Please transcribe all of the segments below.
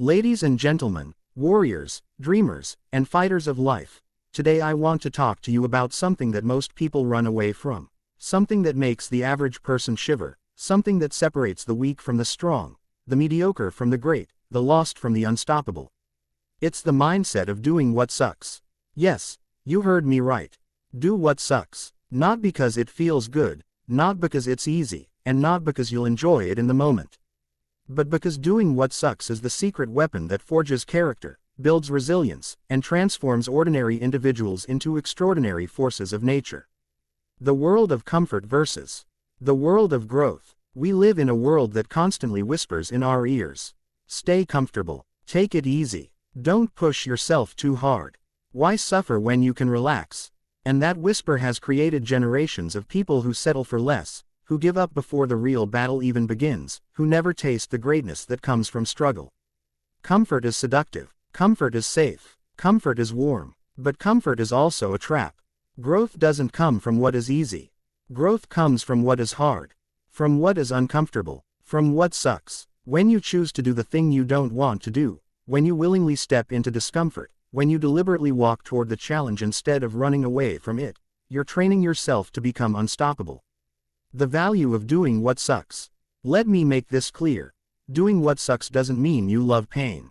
Ladies and gentlemen, warriors, dreamers, and fighters of life, today I want to talk to you about something that most people run away from. Something that makes the average person shiver, something that separates the weak from the strong, the mediocre from the great, the lost from the unstoppable. It's the mindset of doing what sucks. Yes, you heard me right. Do what sucks. Not because it feels good, not because it's easy, and not because you'll enjoy it in the moment. But because doing what sucks is the secret weapon that forges character, builds resilience, and transforms ordinary individuals into extraordinary forces of nature. The world of comfort versus the world of growth. We live in a world that constantly whispers in our ears. Stay comfortable. Take it easy. Don't push yourself too hard. Why suffer when you can relax? And that whisper has created generations of people who settle for less, who give up before the real battle even begins, who never taste the greatness that comes from struggle. Comfort is seductive. Comfort is safe. Comfort is warm. But comfort is also a trap. Growth doesn't come from what is easy. Growth comes from what is hard. From what is uncomfortable. From what sucks. When you choose to do the thing you don't want to do. When you willingly step into discomfort. When you deliberately walk toward the challenge instead of running away from it. You're training yourself to become unstoppable. The value of doing what sucks. Let me make this clear. Doing what sucks doesn't mean you love pain.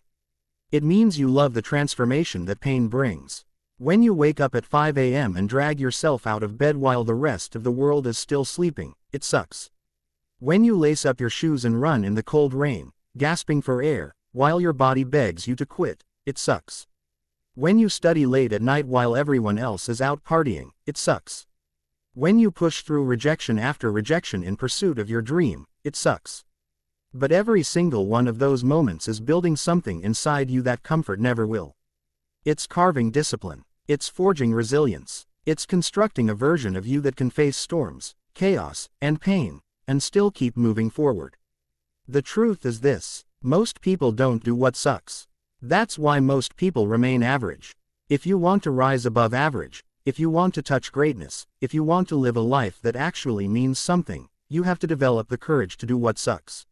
It means you love the transformation that pain brings. When you wake up at 5 a.m. and drag yourself out of bed while the rest of the world is still sleeping, it sucks. When you lace up your shoes and run in the cold rain, gasping for air, while your body begs you to quit, it sucks. When you study late at night while everyone else is out partying, it sucks. When you push through rejection after rejection in pursuit of your dream, it sucks. But every single one of those moments is building something inside you that comfort never will. It's carving discipline. It's forging resilience. It's constructing a version of you that can face storms, chaos, and pain, and still keep moving forward. The truth is this: most people don't do what sucks. That's why most people remain average. If you want to rise above average, if you want to touch greatness, if you want to live a life that actually means something, you have to develop the courage to do what sucks.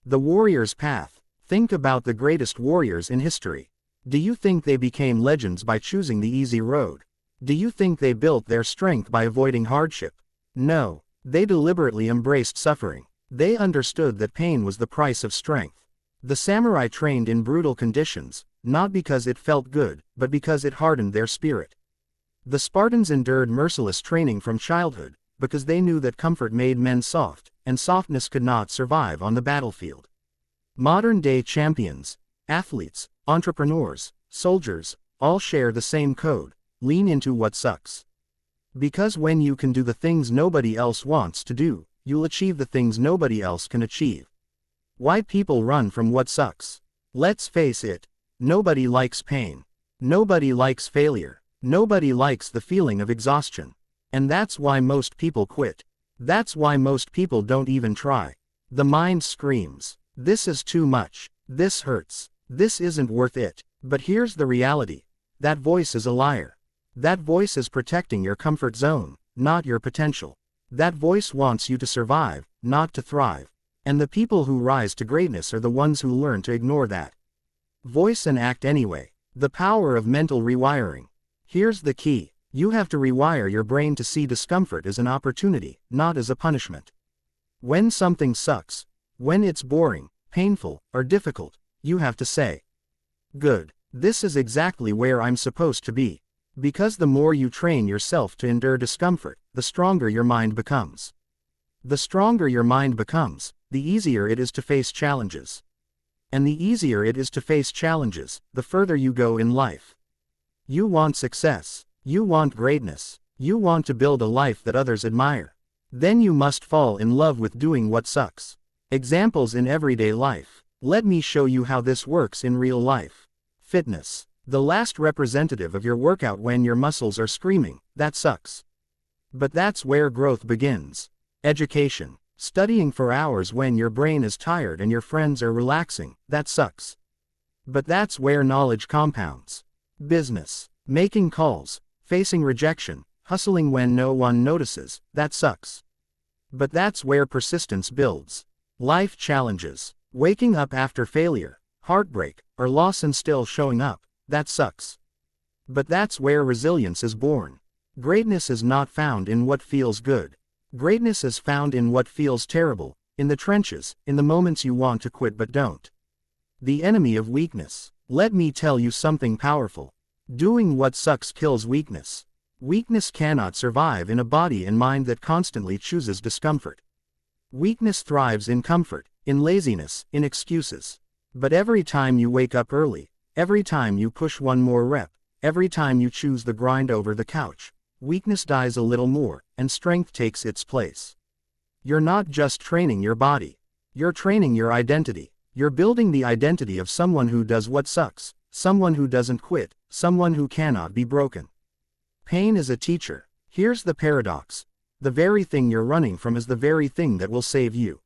The warrior's path. Think about the greatest warriors in history. Do you think they became legends by choosing the easy road? Do you think they built their strength by avoiding hardship? No. They deliberately embraced suffering. They understood that pain was the price of strength. The samurai trained in brutal conditions, not because it felt good, but because it hardened their spirit. The Spartans endured merciless training from childhood, because they knew that comfort made men soft, and softness could not survive on the battlefield. Modern-day champions, athletes, entrepreneurs, soldiers, all share the same code: lean into what sucks. Because when you can do the things nobody else wants to do, you'll achieve the things nobody else can achieve. Why people run from what sucks? Let's face it, nobody likes pain. Nobody likes failure. Nobody likes the feeling of exhaustion. And that's why most people quit. That's why most people don't even try. The mind screams, "This is too much. This hurts. This isn't worth it." But here's the reality. That voice is a liar. That voice is protecting your comfort zone, not your potential. That voice wants you to survive, not to thrive. And the people who rise to greatness are the ones who learn to ignore that voice and act anyway. The power of mental rewiring. Here's the key. You have to rewire your brain to see discomfort as an opportunity, not as a punishment. When something sucks, when it's boring, painful, or difficult, you have to say, "Good. This is exactly where I'm supposed to be." Because the more you train yourself to endure discomfort, the stronger your mind becomes. The stronger your mind becomes, the easier it is to face challenges. And the easier it is to face challenges, the further you go in life. You want success. You want greatness. You want to build a life that others admire. Then you must fall in love with doing what sucks. Examples in everyday life. Let me show you how this works in real life. Fitness. The last representative of your workout when your muscles are screaming, "That sucks." But that's where growth begins. Education. Studying for hours when your brain is tired and your friends are relaxing, that sucks. But that's where knowledge compounds. Business. Making calls, facing rejection, hustling when no one notices, that sucks. But that's where persistence builds. Life challenges. Waking up after failure, heartbreak, or loss and still showing up, that sucks. But that's where resilience is born. Greatness is not found in what feels good. Greatness is found in what feels terrible, in the trenches, in the moments you want to quit but don't. The enemy of weakness. Let me tell you something powerful. Doing what sucks kills weakness. Weakness cannot survive in a body and mind that constantly chooses discomfort. Weakness thrives in comfort, in laziness, in excuses. But every time you wake up early, every time you push one more rep, every time you choose the grind over the couch, weakness dies a little more, and strength takes its place. You're not just training your body. You're training your identity. You're building the identity of someone who does what sucks, someone who doesn't quit, someone who cannot be broken. Pain is a teacher. Here's the paradox. The very thing you're running from is the very thing that will save you.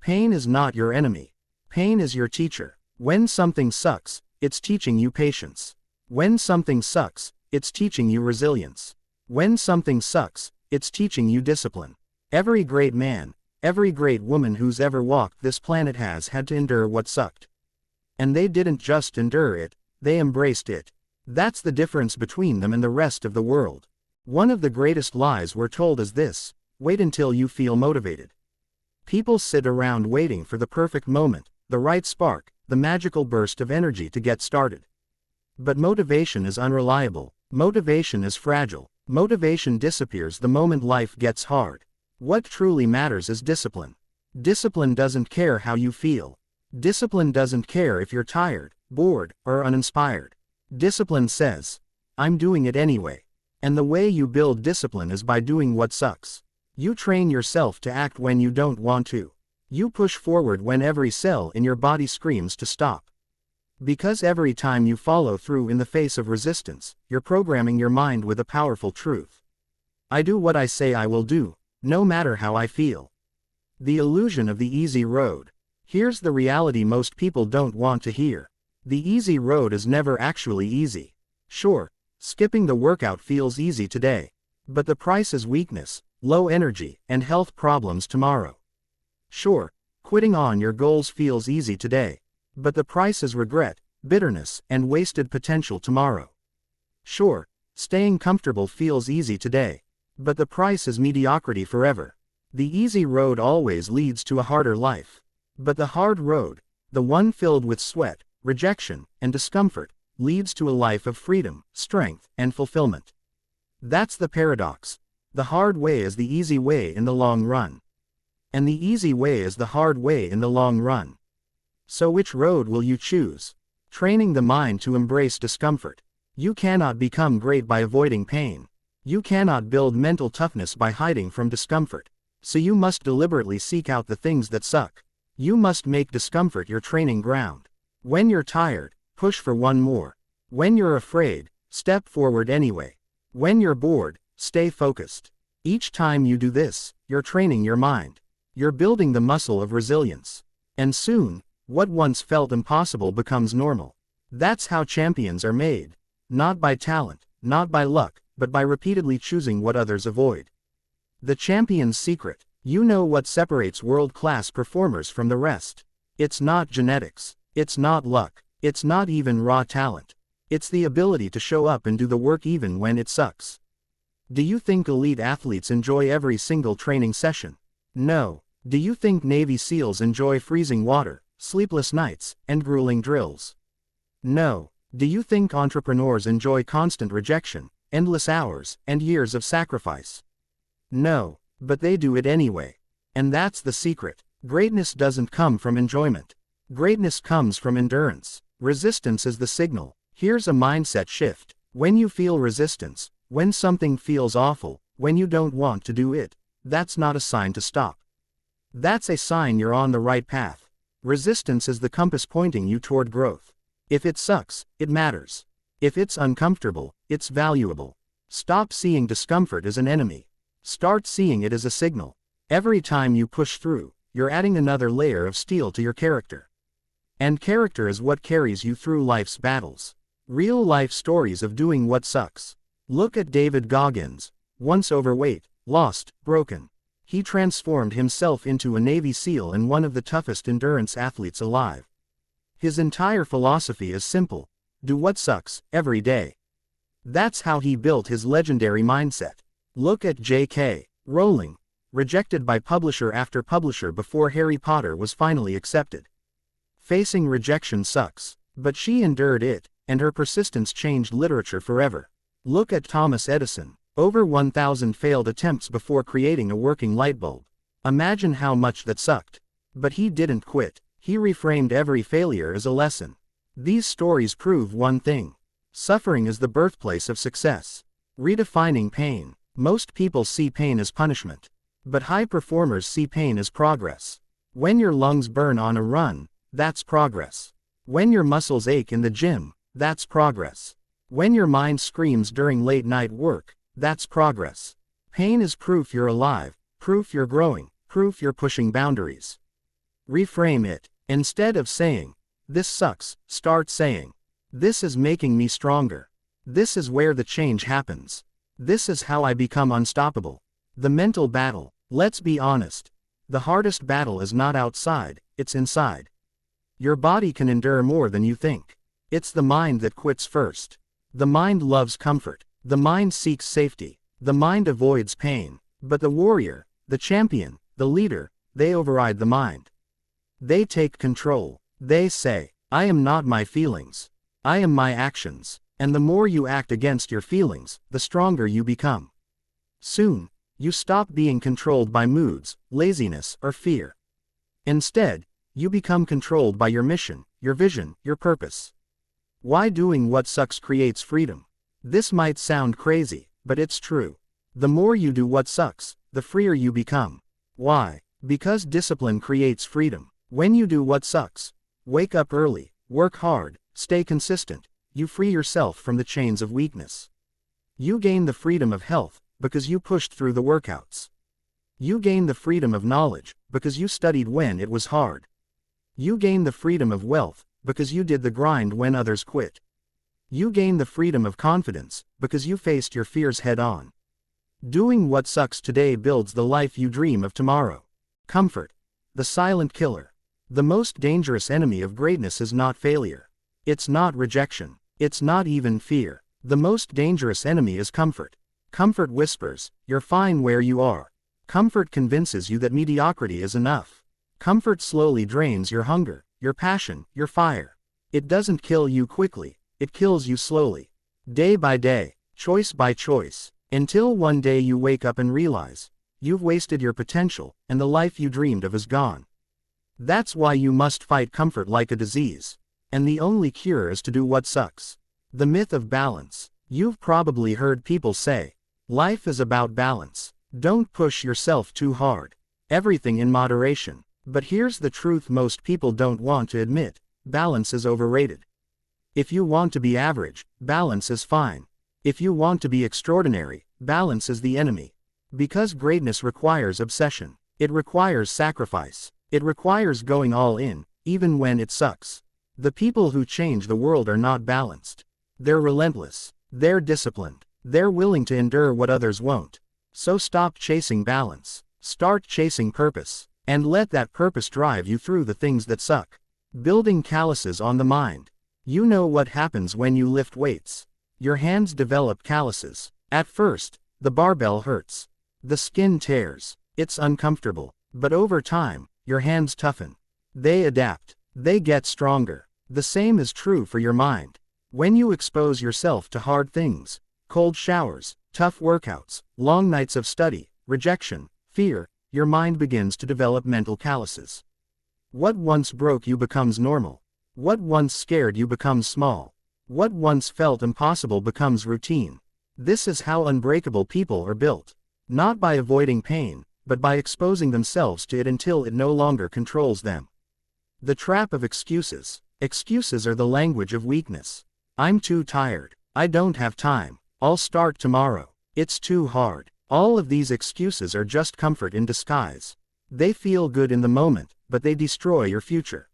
Pain is not your enemy. Pain is your teacher. When something sucks, it's teaching you patience. When something sucks, it's teaching you resilience. When something sucks, it's teaching you discipline. Every great man, every great woman who's ever walked this planet has had to endure what sucked. And they didn't just endure it, they embraced it. That's the difference between them and the rest of the world. One of the greatest lies we're told is this: wait until you feel motivated. People sit around waiting for the perfect moment, the right spark, the magical burst of energy to get started. But motivation is unreliable. Motivation is fragile. Motivation disappears the moment life gets hard. What truly matters is discipline. Discipline doesn't care how you feel. Discipline doesn't care if you're tired, bored, or uninspired. Discipline says, I'm doing it anyway. And the way you build discipline is by doing what sucks. You train yourself to act when you don't want to. You push forward when every cell in your body screams to stop. Because every time you follow through in the face of resistance, you're programming your mind with a powerful truth. I do what I say I will do, no matter how I feel. The illusion of the easy road. Here's the reality most people don't want to hear. The easy road is never actually easy. Sure, skipping the workout feels easy today. But the price is weakness, low energy, and health problems tomorrow. Sure, quitting on your goals feels easy today. But the price is regret, bitterness, and wasted potential tomorrow. Sure, staying comfortable feels easy today. But the price is mediocrity forever. The easy road always leads to a harder life. But the hard road, the one filled with sweat, rejection, and discomfort, leads to a life of freedom, strength, and fulfillment. That's the paradox. The hard way is the easy way in the long run. And the easy way is the hard way in the long run. So which road will you choose? Training the mind to embrace discomfort. You cannot become great by avoiding pain. You cannot build mental toughness by hiding from discomfort. So you must deliberately seek out the things that suck. You must make discomfort your training ground. When you're tired, push for one more. When you're afraid, step forward anyway. When you're bored, stay focused. Each time you do this, you're training your mind. You're building the muscle of resilience. And soon, what once felt impossible becomes normal. That's how champions are made. Not by talent, not by luck, but by repeatedly choosing what others avoid. The champion's secret. You know what separates world-class performers from the rest. It's not genetics. It's not luck. It's not even raw talent. It's the ability to show up and do the work even when it sucks. Do you think elite athletes enjoy every single training session? No. Do you think Navy SEALs enjoy freezing water, sleepless nights, and grueling drills? No. Do you think entrepreneurs enjoy constant rejection, endless hours, and years of sacrifice? No. But they do it anyway. And that's the secret. Greatness doesn't come from enjoyment. Greatness comes from endurance. Resistance is the signal. Here's a mindset shift. When you feel resistance, when something feels awful, when you don't want to do it, that's not a sign to stop. That's a sign you're on the right path. Resistance is the compass pointing you toward growth. If it sucks, it matters. If it's uncomfortable, it's valuable. Stop seeing discomfort as an enemy. Start seeing it as a signal. Every time you push through, you're adding another layer of steel to your character. And character is what carries you through life's battles. Real life stories of doing what sucks. Look at David Goggins. Once overweight, lost, broken. He transformed himself into a Navy SEAL and one of the toughest endurance athletes alive. His entire philosophy is simple: do what sucks, every day. That's how he built his legendary mindset. Look at J.K. Rowling, rejected by publisher after publisher before Harry Potter was finally accepted. Facing rejection sucks, but she endured it, and her persistence changed literature forever. Look at Thomas Edison, over 1,000 failed attempts before creating a working light bulb. Imagine how much that sucked. But he didn't quit. He reframed every failure as a lesson. These stories prove one thing: suffering is the birthplace of success. Redefining pain. Most people see pain as punishment. But high performers see pain as progress. When your lungs burn on a run, that's progress. When your muscles ache in the gym, that's progress. When your mind screams during late night work, that's progress. Pain is proof you're alive, proof you're growing, proof you're pushing boundaries. Reframe it. Instead of saying, "This sucks," start saying, "This is making me stronger. This is where the change happens. This is how I become unstoppable." The mental battle. Let's be honest. The hardest battle is not outside, it's inside. Your body can endure more than you think. It's the mind that quits first. The mind loves comfort. The mind seeks safety. The mind avoids pain. But the warrior, the champion, the leader, they override the mind. They take control. They say, "I am not my feelings. I am my actions." And the more you act against your feelings, the stronger you become. Soon, you stop being controlled by moods, laziness, or fear. Instead, you become controlled by your mission, your vision, your purpose. Why doing what sucks creates freedom? This might sound crazy, but it's true. The more you do what sucks, the freer you become. Why? Because discipline creates freedom. When you do what sucks, wake up early, work hard, stay consistent, you free yourself from the chains of weakness. You gain the freedom of health, because you pushed through the workouts. You gain the freedom of knowledge, because you studied when it was hard. You gain the freedom of wealth, because you did the grind when others quit. You gain the freedom of confidence, because you faced your fears head on. Doing what sucks today builds the life you dream of tomorrow. Comfort. The silent killer. The most dangerous enemy of greatness is not failure. It's not rejection. It's not even fear. The most dangerous enemy is comfort. Comfort whispers, "You're fine where you are." Comfort convinces you that mediocrity is enough. Comfort slowly drains your hunger, your passion, your fire. It doesn't kill you quickly, it kills you slowly. Day by day, choice by choice, until one day you wake up and realize, you've wasted your potential, and the life you dreamed of is gone. That's why you must fight comfort like a disease. And the only cure is to do what sucks. The myth of balance. You've probably heard people say, "Life is about balance. Don't push yourself too hard. Everything in moderation." But here's the truth most people don't want to admit: balance is overrated. If you want to be average, balance is fine. If you want to be extraordinary, balance is the enemy. Because greatness requires obsession. It requires sacrifice. It requires going all in, even when it sucks. The people who change the world are not balanced. They're relentless. They're disciplined. They're willing to endure what others won't. So stop chasing balance. Start chasing purpose. And let that purpose drive you through the things that suck. Building calluses on the mind. You know what happens when you lift weights. Your hands develop calluses. At first, the barbell hurts. The skin tears. It's uncomfortable. But over time, your hands toughen. They adapt. They get stronger. The same is true for your mind. When you expose yourself to hard things, cold showers, tough workouts, long nights of study, rejection, fear, your mind begins to develop mental calluses. What once broke you becomes normal. What once scared you becomes small. What once felt impossible becomes routine. This is how unbreakable people are built. Not by avoiding pain, but by exposing themselves to it until it no longer controls them. The trap of excuses. Excuses are the language of weakness. I'm too tired. I don't have time. I'll start tomorrow. It's too hard. All of these excuses are just comfort in disguise. They feel good in the moment, but they destroy your future.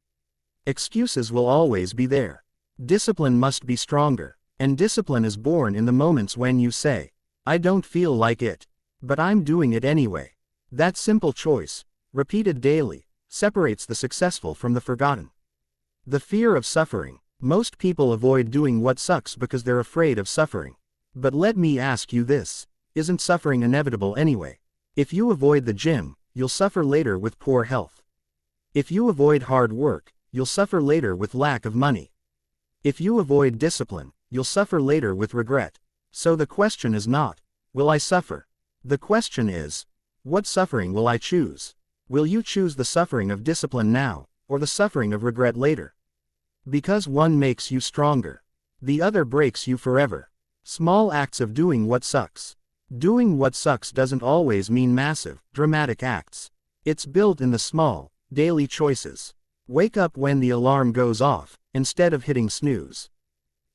Excuses will always be there. Discipline must be stronger. And discipline is born in the moments when you say, "I don't feel like it, but I'm doing it anyway." That simple choice, repeated daily, separates the successful from the forgotten. The fear of suffering. Most people avoid doing what sucks because they're afraid of suffering. But let me ask you this. Isn't suffering inevitable anyway? If you avoid the gym, you'll suffer later with poor health. If you avoid hard work, you'll suffer later with lack of money. If you avoid discipline, you'll suffer later with regret. So the question is not, will I suffer? The question is, what suffering will I choose? Will you choose the suffering of discipline now, or the suffering of regret later? Because one makes you stronger. The other breaks you forever. Small acts of doing what sucks. Doing what sucks doesn't always mean massive, dramatic acts. It's built in the small, daily choices. Wake up when the alarm goes off, instead of hitting snooze.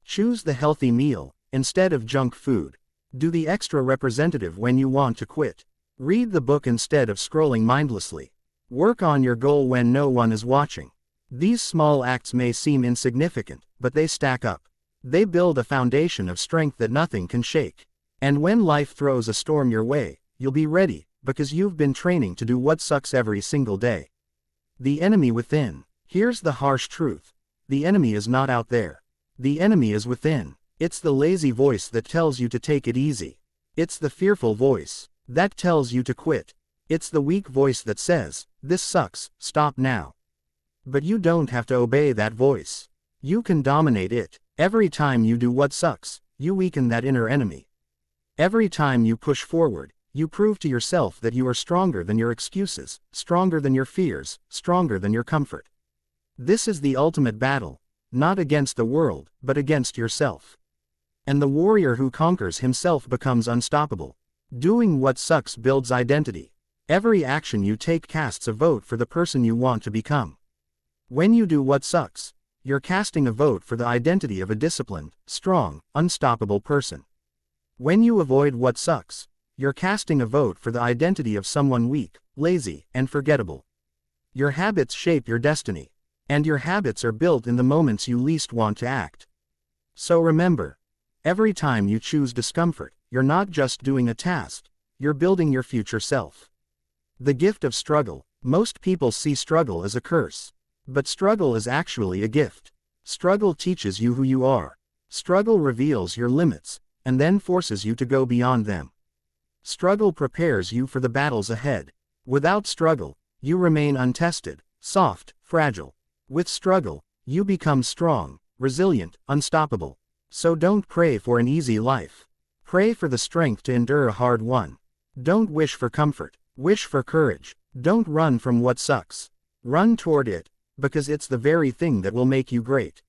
Choose the healthy meal, instead of junk food. Do the extra representative when you want to quit. Read the book instead of scrolling mindlessly. Work on your goal when no one is watching. These small acts may seem insignificant, but they stack up. They build a foundation of strength that nothing can shake. And when life throws a storm your way, you'll be ready, because you've been training to do what sucks every single day. The enemy within. Here's the harsh truth. The enemy is not out there. The enemy is within. It's the lazy voice that tells you to take it easy. It's the fearful voice that tells you to quit. It's the weak voice that says, this sucks, stop now. But you don't have to obey that voice. You can dominate it. Every time you do what sucks, you weaken that inner enemy. Every time you push forward, you prove to yourself that you are stronger than your excuses, stronger than your fears, stronger than your comfort. This is the ultimate battle, not against the world, but against yourself. And the warrior who conquers himself becomes unstoppable. Doing what sucks builds identity. Every action you take casts a vote for the person you want to become. When you do what sucks, you're casting a vote for the identity of a disciplined, strong, unstoppable person. When you avoid what sucks, you're casting a vote for the identity of someone weak, lazy, and forgettable. Your habits shape your destiny. And your habits are built in the moments you least want to act. So remember, every time you choose discomfort, you're not just doing a task, you're building your future self. The gift of struggle. Most people see struggle as a curse. But struggle is actually a gift. Struggle teaches you who you are. Struggle reveals your limits, and then forces you to go beyond them. Struggle prepares you for the battles ahead. Without struggle, you remain untested, soft, fragile. With struggle, you become strong, resilient, unstoppable. So don't pray for an easy life. Pray for the strength to endure a hard one. Don't wish for comfort. Wish for courage. Don't run from what sucks. Run toward it, because it's the very thing that will make you great.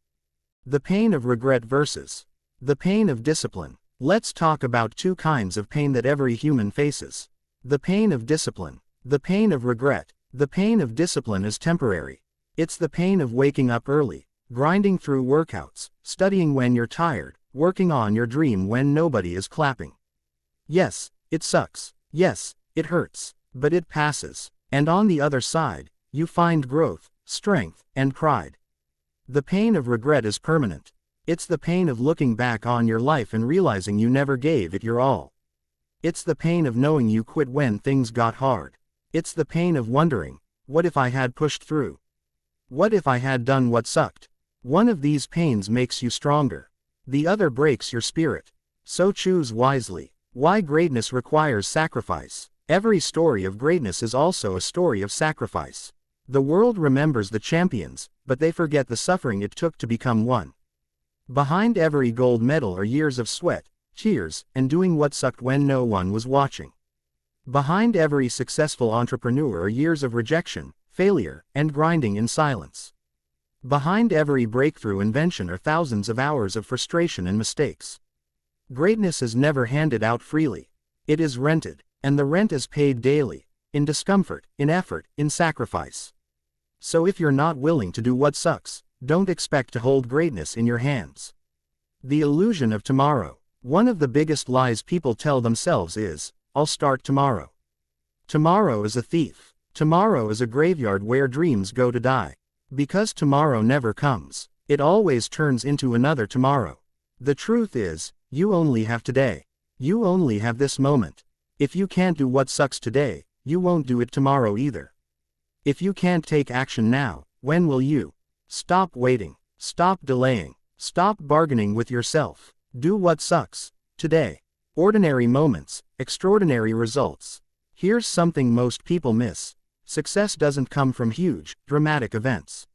The pain of regret versus the pain of discipline. Let's talk about two kinds of pain that every human faces. The pain of discipline. The pain of regret. The pain of discipline is temporary. It's the pain of waking up early, grinding through workouts, studying when you're tired, working on your dream when nobody is clapping. Yes, it sucks. Yes, it hurts. But it passes. And on the other side, you find growth, strength, and pride. The pain of regret is permanent. It's the pain of looking back on your life and realizing you never gave it your all. It's the pain of knowing you quit when things got hard. It's the pain of wondering, what if I had pushed through? What if I had done what sucked? One of these pains makes you stronger. The other breaks your spirit. So choose wisely. Why greatness requires sacrifice. Every story of greatness is also a story of sacrifice. The world remembers the champions, but they forget the suffering it took to become one. Behind every gold medal are years of sweat, tears, and doing what sucked when no one was watching. Behind every successful entrepreneur are years of rejection, failure, and grinding in silence. Behind every breakthrough invention are thousands of hours of frustration and mistakes. Greatness is never handed out freely. It is rented, and the rent is paid daily, in discomfort, in effort, in sacrifice. So if you're not willing to do what sucks, don't expect to hold greatness in your hands. The illusion of tomorrow. One of the biggest lies people tell themselves is, I'll start tomorrow. Tomorrow is a thief. Tomorrow is a graveyard where dreams go to die. Because tomorrow never comes. It always turns into another tomorrow. The truth is, you only have today. You only have this moment. If you can't do what sucks today, you won't do it tomorrow either. If you can't take action now, when will you? Stop waiting. Stop delaying. Stop bargaining with yourself. Do what sucks. Today. Ordinary moments, extraordinary results. Here's something most people miss. Success doesn't come from huge, dramatic events.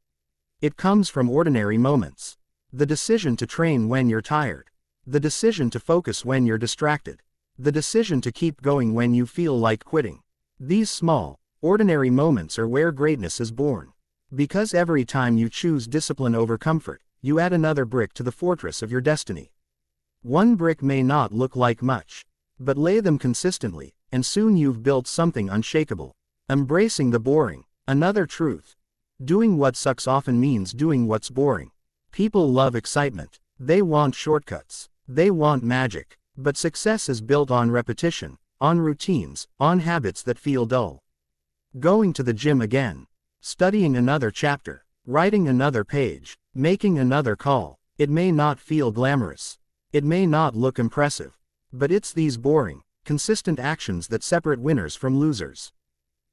It comes from ordinary moments. The decision to train when you're tired. The decision to focus when you're distracted. The decision to keep going when you feel like quitting. These small, ordinary moments are where greatness is born. Because every time you choose discipline over comfort, you add another brick to the fortress of your destiny. One brick may not look like much, but lay them consistently, and soon you've built something unshakable. Embracing the boring. Another truth. Doing what sucks often means doing what's boring. People love excitement. They want shortcuts. They want magic. But success is built on repetition, on routines, on habits that feel dull. Going to the gym again. Studying another chapter. Writing another page. Making another call. It may not feel glamorous. It may not look impressive. But it's these boring, consistent actions that separate winners from losers.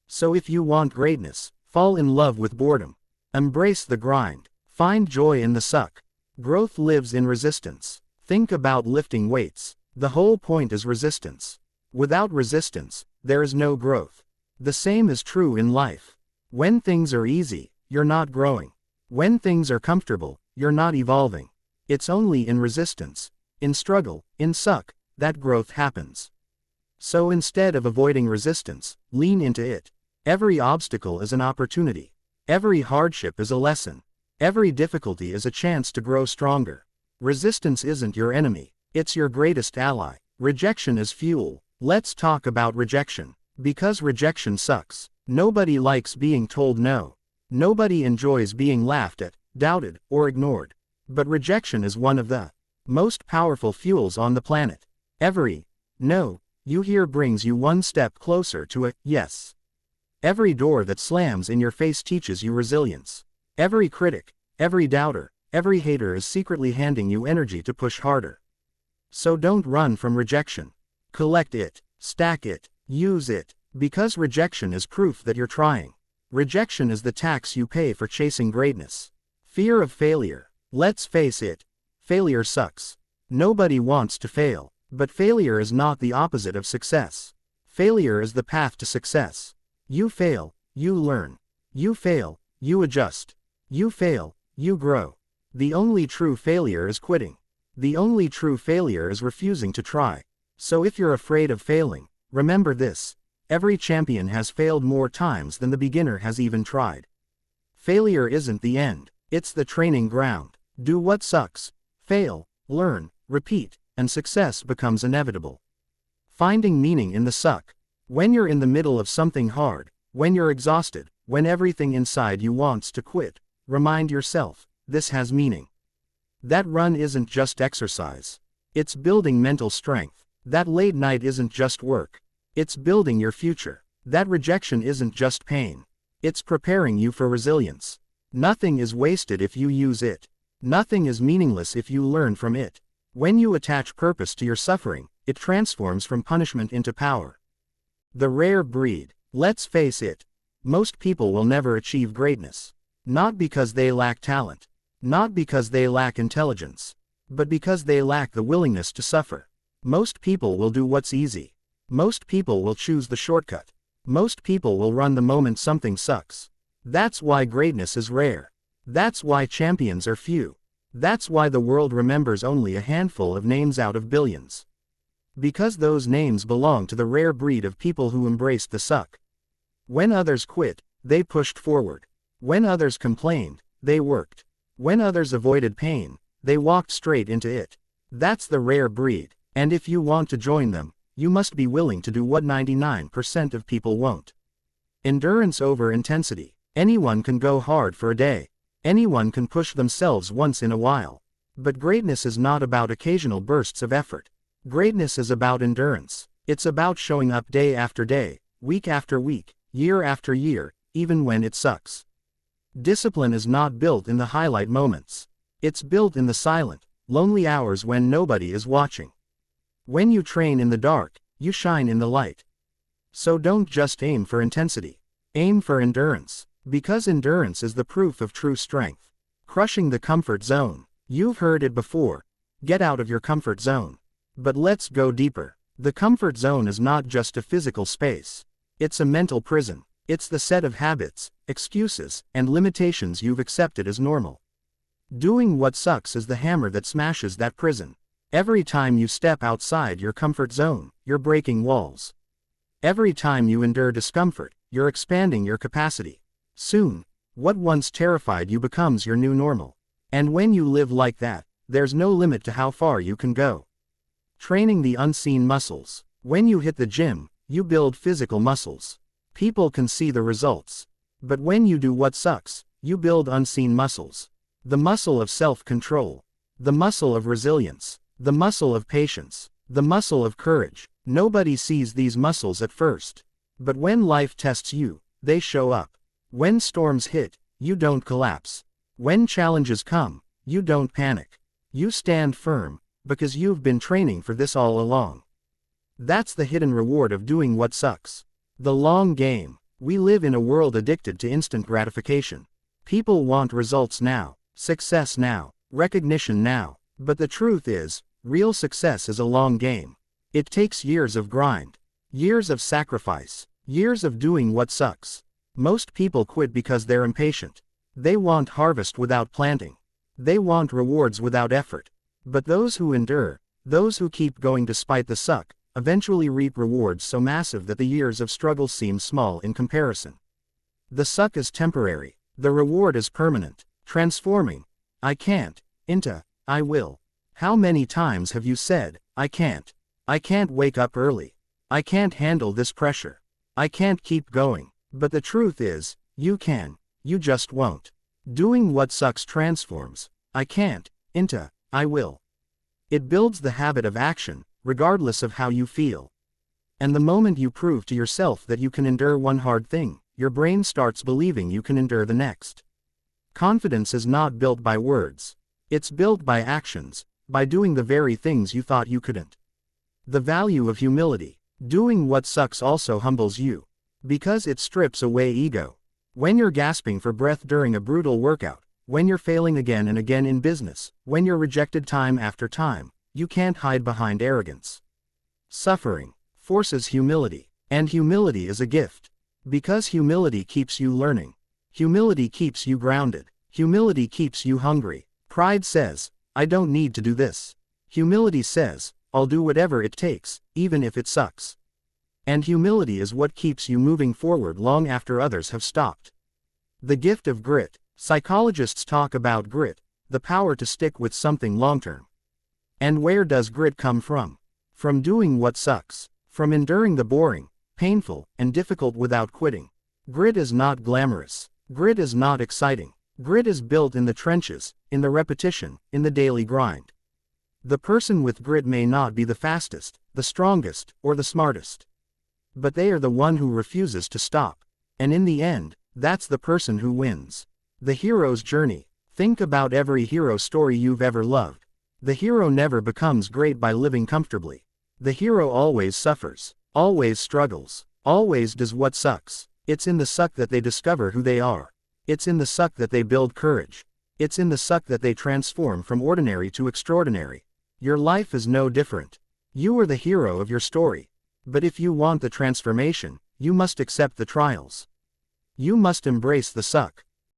So if you want greatness, fall in love with boredom. Embrace the grind. Find joy in the suck. Growth lives in resistance. Think about lifting weights. The whole point is resistance. Without resistance, there is no growth. The same is true in life. When things are easy, you're not growing. When things are comfortable, you're not evolving. It's only in resistance, in struggle, in suck, that growth happens. So instead of avoiding resistance, lean into it. Every obstacle is an opportunity. Every hardship is a lesson. Every difficulty is a chance to grow stronger. Resistance isn't your enemy. It's your greatest ally. Rejection is fuel. Let's talk about rejection. Because rejection sucks. Nobody likes being told no. Nobody enjoys being laughed at, doubted, or ignored. But rejection is one of the most powerful fuels on the planet. Every no you hear brings you one step closer to a yes. Every door that slams in your face teaches you resilience. Every critic, every doubter, every hater is secretly handing you energy to push harder. So don't run from rejection. Collect it, stack it, use it, because rejection is proof that you're trying. Rejection is the tax you pay for chasing greatness. Fear of failure. Let's face it. Failure sucks. Nobody wants to fail, but failure is not the opposite of success. Failure is the path to success. You fail, you learn. You fail, you adjust. You fail, you grow. The only true failure is quitting. The only true failure is refusing to try. So if you're afraid of failing, remember this. Every champion has failed more times than the beginner has even tried. Failure isn't the end, it's the training ground. Do what sucks. Fail, learn, repeat, and success becomes inevitable. Finding meaning in the suck. When you're in the middle of something hard, when you're exhausted, when everything inside you wants to quit, remind yourself, this has meaning. That run isn't just exercise. It's building mental strength. That late night isn't just work. It's building your future. That rejection isn't just pain. It's preparing you for resilience. Nothing is wasted if you use it. Nothing is meaningless if you learn from it. When you attach purpose to your suffering, it transforms from punishment into power. The rare breed. Let's face it. Most people will never achieve greatness. Not because they lack talent. Not because they lack intelligence. But because they lack the willingness to suffer. Most people will do what's easy. Most people will choose the shortcut. Most people will run the moment something sucks. That's why greatness is rare. That's why champions are few. That's why the world remembers only a handful of names out of billions. Because those names belong to the rare breed of people who embraced the suck. When others quit, they pushed forward. When others complained, they worked. When others avoided pain, they walked straight into it. That's the rare breed, and if you want to join them, you must be willing to do what 99% of people won't. Endurance over intensity. Anyone can go hard for a day. Anyone can push themselves once in a while. But greatness is not about occasional bursts of effort. Greatness is about endurance. It's about showing up day after day, week after week, year after year, even when it sucks. Discipline is not built in the highlight moments. It's built in the silent, lonely hours when nobody is watching. When you train in the dark, you shine in the light. So don't just aim for intensity. Aim for endurance. Because endurance is the proof of true strength. Crushing the comfort zone. You've heard it before. Get out of your comfort zone. But let's go deeper. The comfort zone is not just a physical space. It's a mental prison. It's the set of habits, excuses, and limitations you've accepted as normal. Doing what sucks is the hammer that smashes that prison. Every time you step outside your comfort zone, you're breaking walls. Every time you endure discomfort, you're expanding your capacity. Soon, what once terrified you becomes your new normal. And when you live like that, there's no limit to how far you can go. Training the unseen muscles. When you hit the gym, you build physical muscles. People can see the results. But when you do what sucks, you build unseen muscles. The muscle of self-control. The muscle of resilience. The muscle of patience. The muscle of courage. Nobody sees these muscles at first. But when life tests you, they show up. When storms hit, you don't collapse. When challenges come, you don't panic. You stand firm, because you've been training for this all along. That's the hidden reward of doing what sucks. The long game. We live in a world addicted to instant gratification. People want results now, success now, recognition now. But the truth is, real success is a long game. It takes years of grind, years of sacrifice, years of doing what sucks. Most people quit because they're impatient. They want harvest without planting. They want rewards without effort. But those who endure, those who keep going despite the suck, eventually reap rewards so massive that the years of struggle seem small in comparison. The suck is temporary. The reward is permanent, transforming "I can't" into "I will." How many times have you said, "I can't wake up early. I can't handle this pressure. I can't keep going." But the truth is, you can. You just won't. Doing what sucks transforms "I can't" into "I will." It builds the habit of action, regardless of how you feel. And the moment you prove to yourself that you can endure one hard thing, your brain starts believing you can endure the next. Confidence is not built by words. It's built by actions, by doing the very things you thought you couldn't. The value of humility. Doing what sucks also humbles you. Because it strips away ego. When you're gasping for breath during a brutal workout, when you're failing again and again in business, when you're rejected time after time, you can't hide behind arrogance. Suffering forces humility, and humility is a gift. Because humility keeps you learning. Humility keeps you grounded. Humility keeps you hungry. Pride says, "I don't need to do this." Humility says, "I'll do whatever it takes, even if it sucks." And humility is what keeps you moving forward long after others have stopped. The gift of grit. Psychologists talk about grit, the power to stick with something long-term. And where does grit come from? From doing what sucks. From enduring the boring, painful, and difficult without quitting. Grit is not glamorous. Grit is not exciting. Grit is built in the trenches, in the repetition, in the daily grind. The person with grit may not be the fastest, the strongest, or the smartest. But they are the one who refuses to stop. And in the end, that's the person who wins. The hero's journey. Think about every hero story you've ever loved. The hero never becomes great by living comfortably. The hero always suffers, always struggles, always does what sucks. It's in the suck that they discover who they are. It's in the suck that they build courage. It's in the suck that they transform from ordinary to extraordinary. Your life is no different. You are the hero of your story. But if you want the transformation, you must accept the trials. You must embrace the suck.